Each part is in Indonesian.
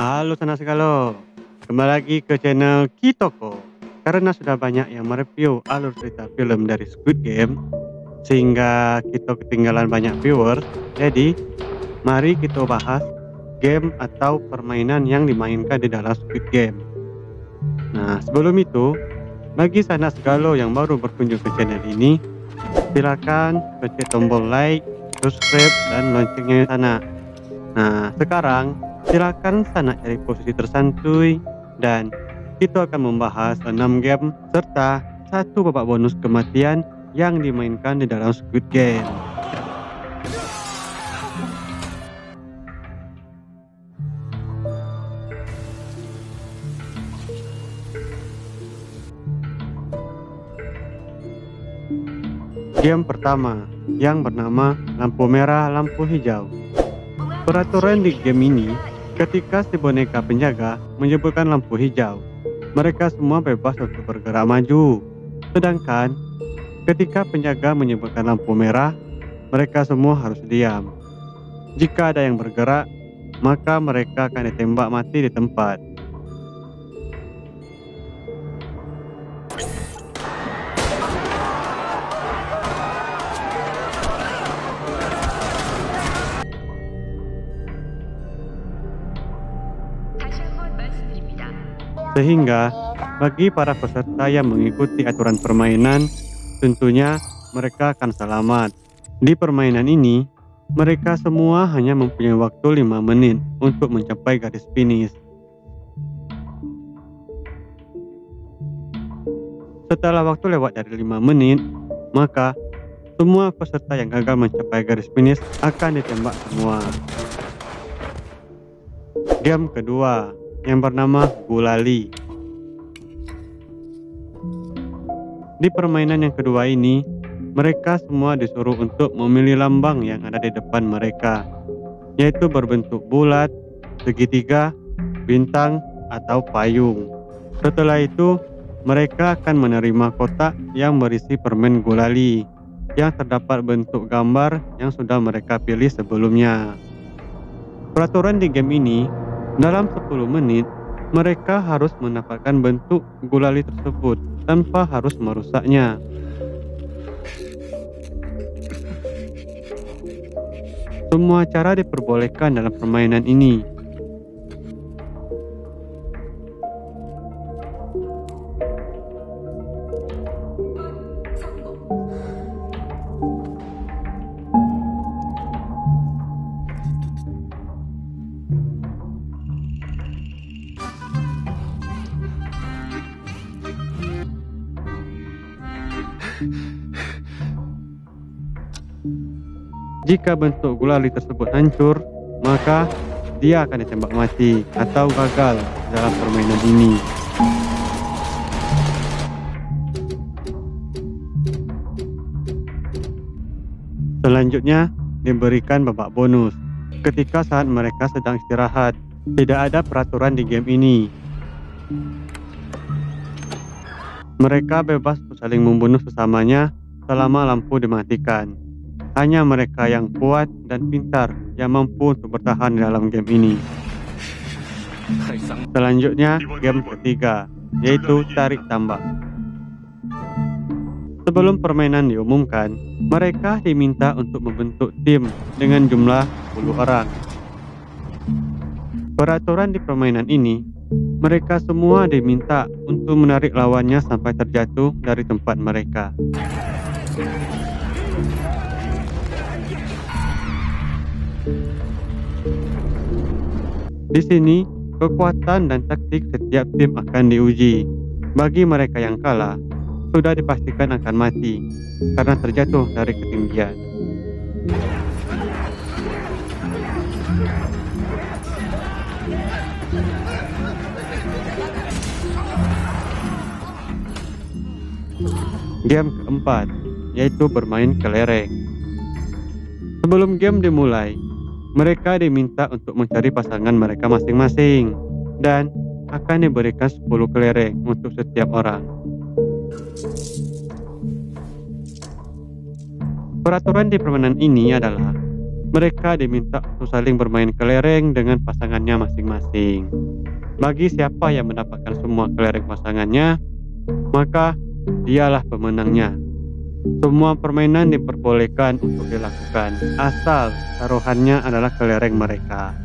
Halo Sanak Segalo, kembali lagi ke channel Kitoko. Karena sudah banyak yang mereview alur cerita film dari Squid Game, sehingga kita ketinggalan banyak viewers. Jadi, mari kita bahas game atau permainan yang dimainkan di dalam Squid Game. Nah, sebelum itu, bagi Sanak Segalo yang baru berkunjung ke channel ini, silakan pencet tombol like, subscribe, dan loncengnya di sana. Nah, sekarang silakan Sanak cari posisi tersantuy dan kita akan membahas 6 game serta satu babak bonus kematian yang dimainkan di dalam Squid Game. Game pertama yang bernama lampu merah, lampu hijau. Peraturan di game ini, ketika si boneka penjaga menyebutkan lampu hijau, mereka semua bebas untuk bergerak maju. Sedangkan ketika penjaga menyebutkan lampu merah, mereka semua harus diam. Jika ada yang bergerak, maka mereka akan ditembak mati di tempat. Sehingga bagi para peserta yang mengikuti aturan permainan, tentunya mereka akan selamat. Di permainan ini, mereka semua hanya mempunyai waktu 5 menit untuk mencapai garis finish. Setelah waktu lewat dari 5 menit, maka semua peserta yang gagal mencapai garis finish akan ditembak semua. Game kedua yang bernama Gulali. Di permainan yang kedua ini, mereka semua disuruh untuk memilih lambang yang ada di depan mereka, yaitu berbentuk bulat, segitiga, bintang, atau payung. Setelah itu, mereka akan menerima kotak yang berisi permen gulali yang terdapat bentuk gambar yang sudah mereka pilih sebelumnya. Peraturan di game ini, dalam 10 menit, mereka harus mendapatkan bentuk gulali tersebut tanpa harus merusaknya. Semua cara diperbolehkan dalam permainan ini. Jika bentuk gulali tersebut hancur, maka dia akan ditembak mati atau gagal dalam permainan ini. Selanjutnya, diberikan babak bonus. Ketika saat mereka sedang istirahat, tidak ada peraturan di game ini. Mereka bebas untuk saling membunuh sesamanya selama lampu dimatikan. Hanya mereka yang kuat dan pintar yang mampu untuk bertahan dalam game ini. Selanjutnya, game ketiga, yaitu tarik tambak. Sebelum permainan diumumkan, mereka diminta untuk membentuk tim dengan jumlah 10 orang. Peraturan di permainan ini, mereka semua diminta untuk menarik lawannya sampai terjatuh dari tempat mereka. Di sini, kekuatan dan taktik setiap tim akan diuji. Bagi mereka yang kalah, sudah dipastikan akan mati karena terjatuh dari ketinggian. Game keempat, yaitu bermain kelereng. Sebelum game dimulai, mereka diminta untuk mencari pasangan mereka masing-masing dan akan diberikan 10 kelereng untuk setiap orang. Peraturan di permainan ini adalah Mereka diminta untuk saling bermain kelereng dengan pasangannya masing-masing. Bagi siapa yang mendapatkan semua kelereng pasangannya, maka dialah pemenangnya. Semua permainan diperbolehkan untuk dilakukan, asal taruhannya adalah kelereng mereka.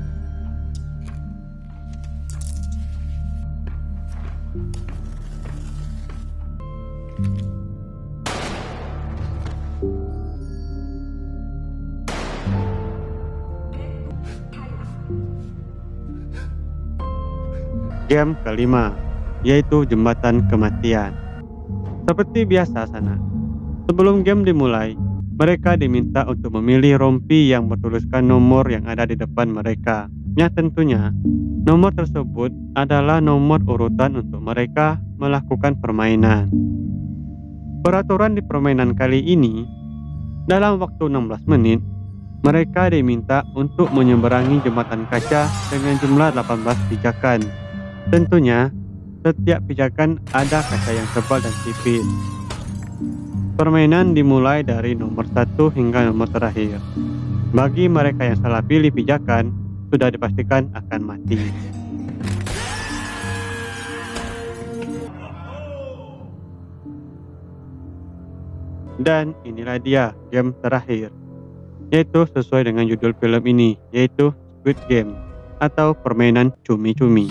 Game kelima, yaitu Jembatan Kematian. Seperti biasa sana, sebelum game dimulai, mereka diminta untuk memilih rompi yang bertuliskan nomor yang ada di depan mereka. Ya tentunya, nomor tersebut adalah nomor urutan untuk mereka melakukan permainan. Peraturan di permainan kali ini, dalam waktu 16 menit, mereka diminta untuk menyeberangi jembatan kaca dengan jumlah 18 pijakan. Tentunya, setiap pijakan ada kaca yang tebal dan tipis. Permainan dimulai dari nomor 1 hingga nomor terakhir. Bagi mereka yang salah pilih pijakan, sudah dipastikan akan mati. Dan inilah dia game terakhir, yaitu sesuai dengan judul film ini, yaitu Squid Game atau permainan cumi-cumi.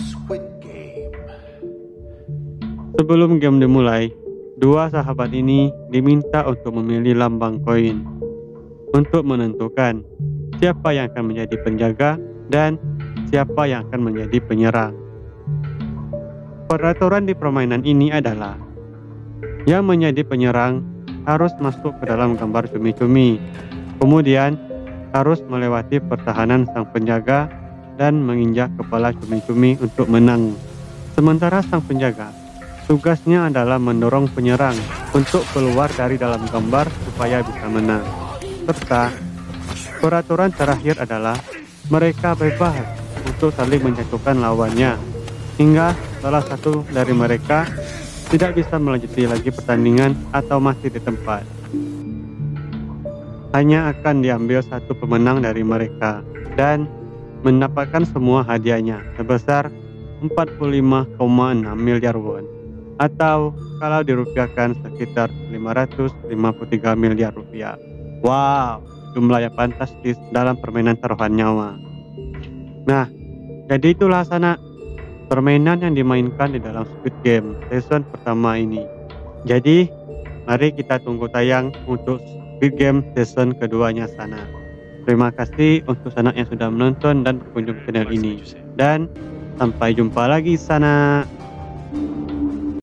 Sebelum game dimulai, dua sahabat ini diminta untuk memilih lambang koin untuk menentukan siapa yang akan menjadi penjaga dan siapa yang akan menjadi penyerang. Peraturan di permainan ini adalah yang menjadi penyerang harus masuk ke dalam gambar cumi-cumi, kemudian harus melewati pertahanan sang penjaga dan menginjak kepala cumi-cumi untuk menang. Sementara sang penjaga tugasnya adalah mendorong penyerang untuk keluar dari dalam gambar supaya bisa menang. Serta peraturan terakhir adalah mereka bebas untuk saling menjatuhkan lawannya hingga salah satu dari mereka tidak bisa melanjutkan lagi pertandingan atau masih di tempat. Hanya akan diambil satu pemenang dari mereka dan mendapatkan semua hadiahnya sebesar 45,6 miliar won. Atau kalau dirupiahkan sekitar 553 miliar rupiah. Wow, jumlah yang fantastis dalam permainan taruhan nyawa. Nah, jadi itulah sana permainan yang dimainkan di dalam Squid Game season pertama ini. Jadi, mari kita tunggu tayang untuk Squid Game season keduanya sana. Terima kasih untuk sana yang sudah menonton dan berkunjung channel ini. Dan sampai jumpa lagi sana.